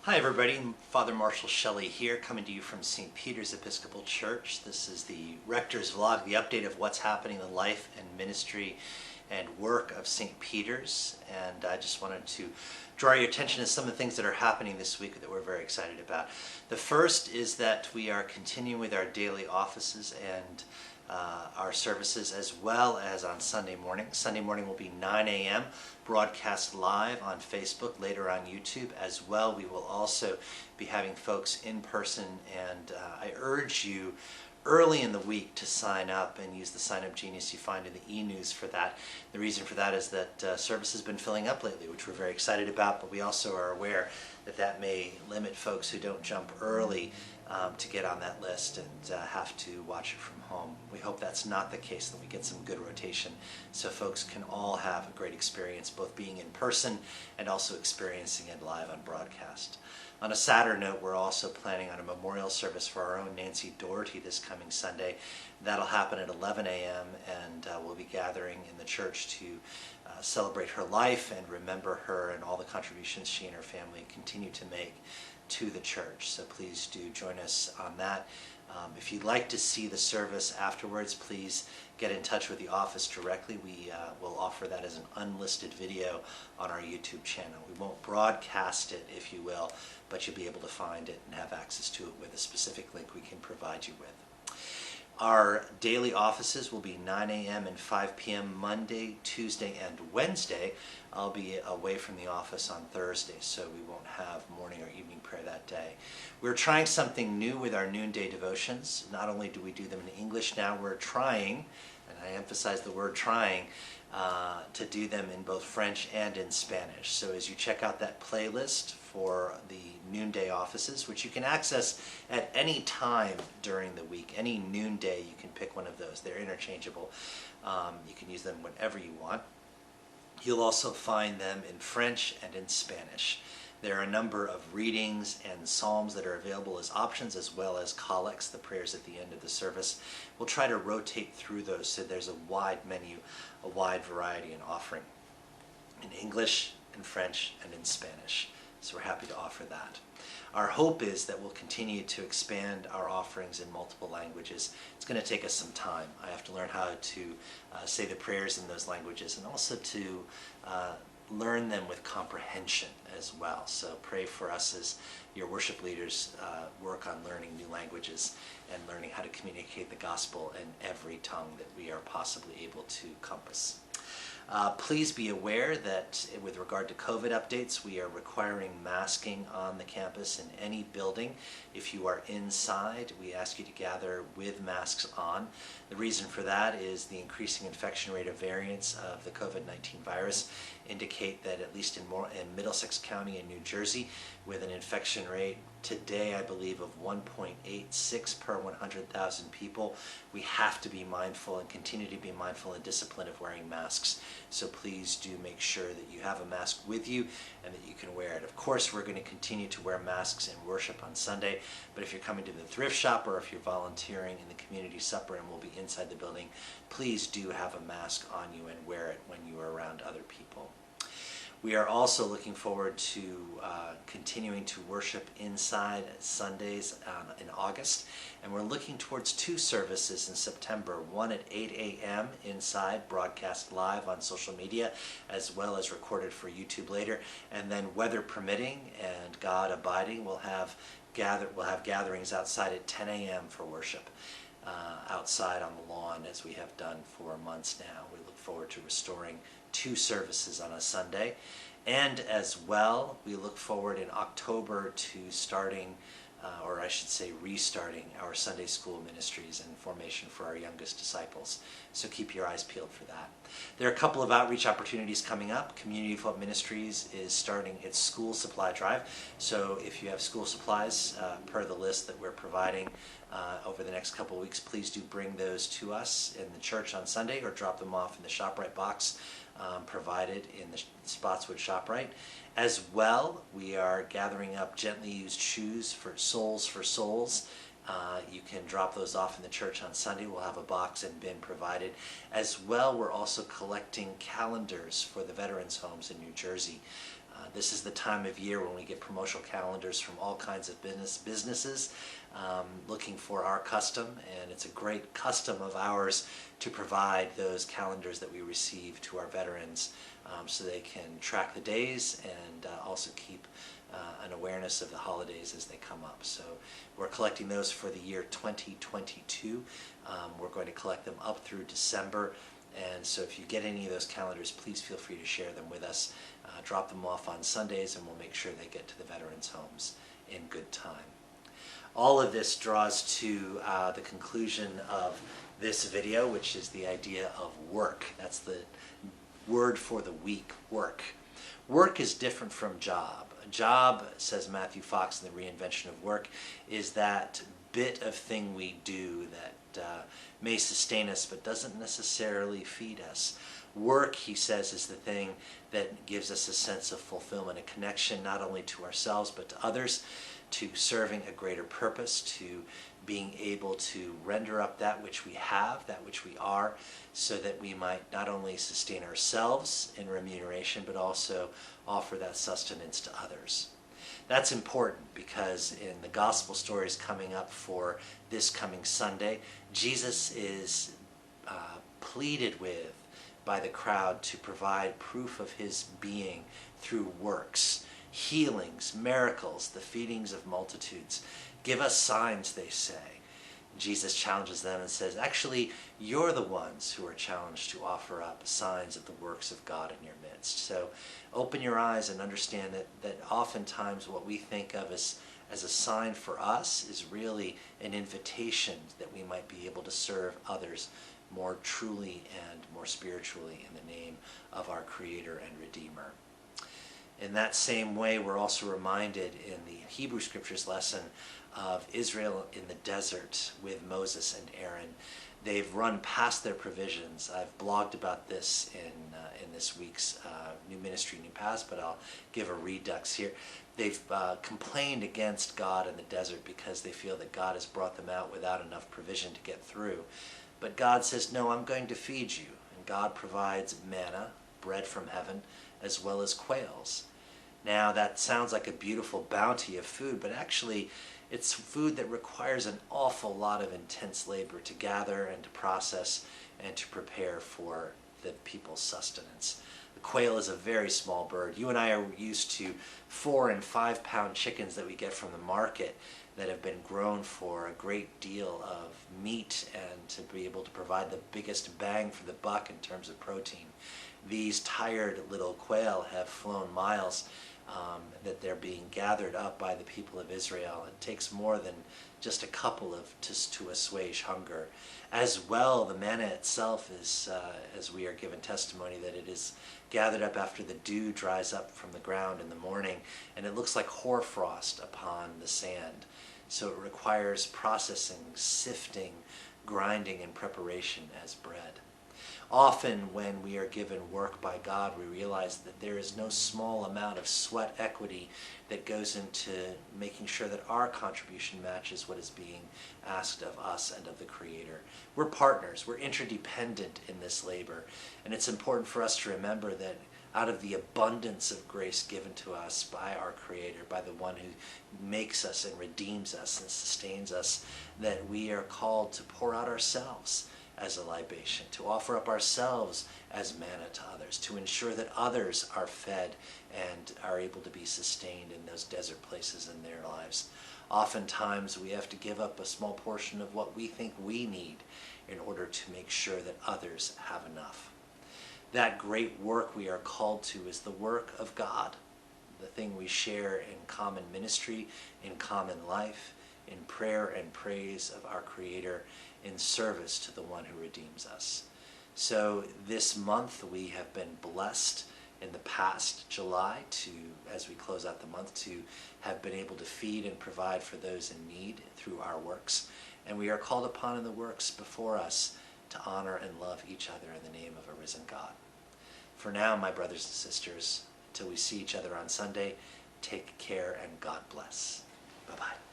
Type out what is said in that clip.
Hi everybody, Father Marshall Shelley here, coming to you from St. Peter's Episcopal Church. This is the Rector's vlog, the update of what's happening in the life and ministry and work of St. Peter's. And I just wanted to draw your attention to some of the things that are happening this week that we're very excited about. The first is that we are continuing with our daily offices and our services, as well as on Sunday morning. Sunday morning will be 9 a.m. broadcast live on Facebook, later on YouTube as well. We will also be having folks in person, and I urge you early in the week to sign up and use the sign up genius you find in the e-news for that. The reason for that is that service has been filling up lately, which we're very excited about, but we also are aware that that may limit folks who don't jump early to get on that list and have to watch it from home. We hope that's not the case, that we get some good rotation so folks can all have a great experience, both being in person and also experiencing it live on broadcast. On a sadder note, we're also planning on a memorial service for our own Nancy Doherty this coming Sunday. That'll happen at 11 a.m. and we'll be gathering in the church to celebrate her life and remember her and all the contributions she and her family continue to make to the church. So please do join us on that. If you'd like to see the service afterwards, please get in touch with the office directly. We will offer that as an unlisted video on our YouTube channel. We won't broadcast it, if you will, but you'll be able to find it and have access to it with a specific link we can provide you with. Our daily offices will be 9 a.m. and 5 p.m. Monday, Tuesday, and Wednesday. I'll be away from the office on Thursday, so we won't have morning or evening prayer that day. We're trying something new with our noonday devotions. Not only do we do them in English now, we're trying, and I emphasize the word trying, to do them in both French and in Spanish. So as you check out that playlist for the noonday offices, which you can access at any time during the week, any noonday, you can pick one of those. They're interchangeable. You can use them whenever you want. You'll also find them in French and in Spanish. There are a number of readings and psalms that are available as options, as well as collects, the prayers at the end of the service. We'll try to rotate through those so there's a wide menu, a wide variety in offering in English, in French, and in Spanish. So we're happy to offer that. Our hope is that we'll continue to expand our offerings in multiple languages. It's going to take us some time. I have to learn how to say the prayers in those languages, and also to learn them with comprehension as well. So pray for us as your worship leaders work on learning new languages and learning how to communicate the gospel in every tongue that we are possibly able to compass. Please be aware that with regard to COVID updates, we are requiring masking on the campus in any building. If you are inside, we ask you to gather with masks on. The reason for that is the increasing infection rate of variants of the COVID-19 virus indicate that at least in Middlesex County in New Jersey, with an infection rate today, I believe, of 1.86 per 100,000 people, we have to be mindful and continue to be mindful and disciplined of wearing masks. So please do make sure that you have a mask with you and that you can wear it. Of course, we're going to continue to wear masks in worship on Sunday, but if you're coming to the thrift shop or if you're volunteering in the community supper and will be inside the building, please do have a mask on you and wear it when you are around other people. We are also looking forward to continuing to worship inside Sundays in August, and we're looking towards two services in September, one at 8 a.m. inside, broadcast live on social media, as well as recorded for YouTube later, and then weather permitting and God abiding, we'll have gatherings outside at 10 a.m. for worship. Outside on the lawn, as we have done for months now. We look forward to restoring two services on a Sunday, and as well we look forward in October to starting, or I should say restarting, our Sunday school ministries and formation for our youngest disciples. So keep your eyes peeled for that. There are a couple of outreach opportunities coming up. Community of Hope Ministries is starting its school supply drive. So if you have school supplies per the list that we're providing over the next couple of weeks, please do bring those to us in the church on Sunday or drop them off in the ShopRite box provided in the Spotswood ShopRite. As well, we are gathering up gently used shoes for Souls You can drop those off in the church on Sunday. We'll have a box and bin provided. As well, we're also collecting calendars for the veterans' homes in New Jersey. This is the time of year when we get promotional calendars from all kinds of businesses looking for our custom, and it's a great custom of ours to provide those calendars that we receive to our veterans so they can track the days and also keep an awareness of the holidays as they come up. So we're collecting those for the year 2022. We're going to collect them up through December. And so if you get any of those calendars, please feel free to share them with us. Drop them off on Sundays and we'll make sure they get to the veterans' homes in good time. All of this draws to the conclusion of this video, which is the idea of work. That's the word for the week, work. Work is different from job. A job, says Matthew Fox in The Reinvention of Work, is that bit of thing we do that may sustain us but doesn't necessarily feed us. Work, he says, is the thing that gives us a sense of fulfillment, a connection not only to ourselves but to others, to serving a greater purpose, to being able to render up that which we have, that which we are, so that we might not only sustain ourselves in remuneration but also offer that sustenance to others. That's important because in the gospel stories coming up for this coming Sunday, Jesus is pleaded with by the crowd to provide proof of his being through works, healings, miracles, the feedings of multitudes. Give us signs, they say. Jesus challenges them and says, actually, you're the ones who are challenged to offer up signs of the works of God in your midst. So open your eyes and understand that oftentimes what we think of as a sign for us is really an invitation that we might be able to serve others more truly and more spiritually in the name of our Creator and Redeemer. In that same way, we're also reminded in the Hebrew Scriptures lesson of Israel in the desert with Moses and Aaron. They've run past their provisions. I've blogged about this in this week's New Ministry, New Past, but I'll give a redux here. They've complained against God in the desert because they feel that God has brought them out without enough provision to get through. But God says, no, I'm going to feed you. And God provides manna, bread from heaven, as well as quails. Now that sounds like a beautiful bounty of food, but actually it's food that requires an awful lot of intense labor to gather and to process and to prepare for the people's sustenance. The quail is a very small bird. You and I are used to 4 and 5 pound chickens that we get from the market that have been grown for a great deal of meat and to be able to provide the biggest bang for the buck in terms of protein. These tired little quail have flown miles that they're being gathered up by the people of Israel. It takes more than just a couple of to assuage hunger. As well, the manna itself is, as we are given testimony, that it is gathered up after the dew dries up from the ground in the morning, and it looks like hoarfrost upon the sand. So it requires processing, sifting, grinding, and preparation as bread. Often when we are given work by God, we realize that there is no small amount of sweat equity that goes into making sure that our contribution matches what is being asked of us and of the Creator. We're partners, we're interdependent in this labor, and it's important for us to remember that out of the abundance of grace given to us by our Creator, by the one who makes us and redeems us and sustains us, that we are called to pour out ourselves as a libation, to offer up ourselves as manna to others, to ensure that others are fed and are able to be sustained in those desert places in their lives. Oftentimes we have to give up a small portion of what we think we need in order to make sure that others have enough. That great work we are called to is the work of God, the thing we share in common ministry, in common life, in prayer and praise of our Creator, in service to the one who redeems us. So this month we have been blessed in the past July to, as we close out the month, to have been able to feed and provide for those in need through our works. And we are called upon in the works before us to honor and love each other in the name of a risen God. For now, my brothers and sisters, until we see each other on Sunday, take care and God bless. Bye-bye.